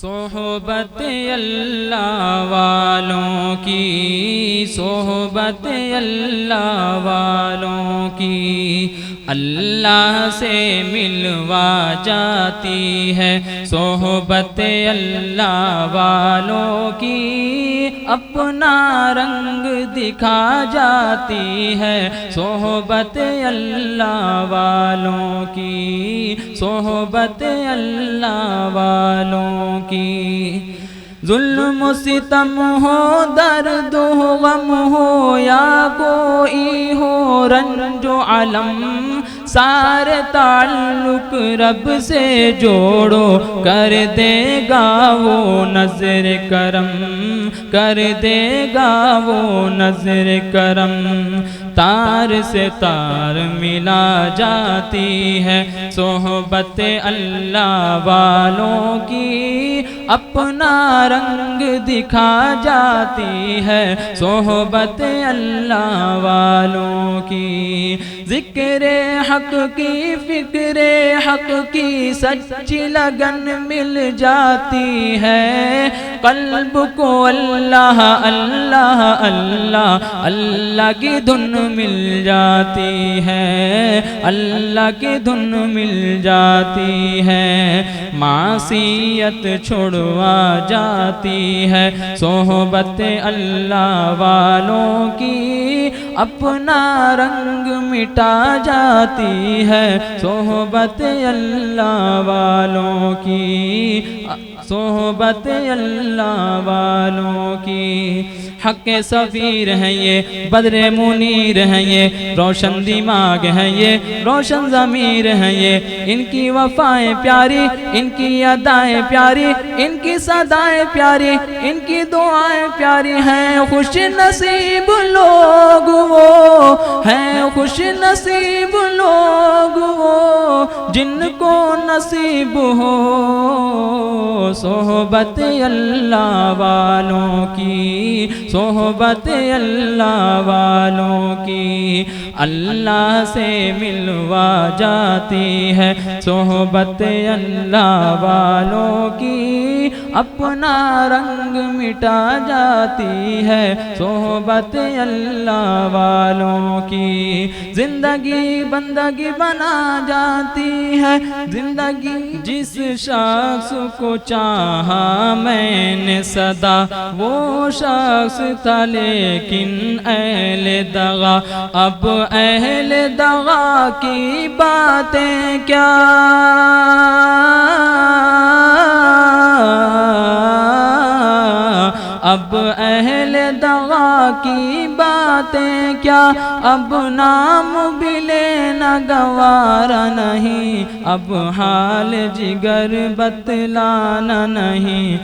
صحبت اللہ والوں کی، صحبت اللہ والوں کی اللہ سے ملوا جاتی ہے، صحبت اللہ والوں کی اپنا رنگ دکھا جاتی ہے، صحبت اللہ والوں کی، صحبت اللہ والوں کی۔ ظلم و ستم ہو، درد ہو، غم ہو یا کوئی ہو رنج و علم، سارے تعلق رب سے جوڑو، کر دے گا وہ نظر کرم، کر دے گا وہ نظر کرم۔ تار سے تار ملا جاتی ہے، صحبت اللہ والوں کی اپنا رنگ دکھا جاتی ہے، صحبت اللہ والوں کی۔ ذکر حق کی، فکر حق کی سچی لگن مل جاتی ہے، قلب کو اللہ اللہ اللہ اللہ کی دھن مل جاتی ہے، اللہ کی دھن مل جاتی ہے، معصیت چھڑوا جاتی ہے، صحبت اللہ والوں کی اپنا رنگ مٹا جاتی ہے، صحبت اللہ والوں کی، صحبت اللہ والوں کی۔ حق سفیر ہیں یہ، بدر منیر ہیں یہ، روشن دماغ ہیں یہ، روشن ضمیر ہیں یہ، ان کی وفائیں پیاری، ان کی ادائیں پیاری، ان کی صدائیں پیاری، ان کی دعائیں پیاری ہیں۔ خوش نصیب لوگ وہ ہیں، خوش نصیب لوگ وہ جن کو نصیب ہو صحبت اللہ والوں کی، صحبت اللہ والوں کی اللہ سے ملوا جاتی ہے، صحبت اللہ والوں کی اپنا رنگ مٹا جاتی ہے، صحبت اللہ والوں کی زندگی بندگی بنا جاتی ہے، زندگی جس شخص کو چاہا میں نے صدا وہ شخص تھا، لیکن اہل دغا اب اہل دغا کی باتیں کیا، اب اہل دغا کی باتیں کیا، اب نام بھی لینا گوارا نہیں، اب حال جگر بتلانا نہیں،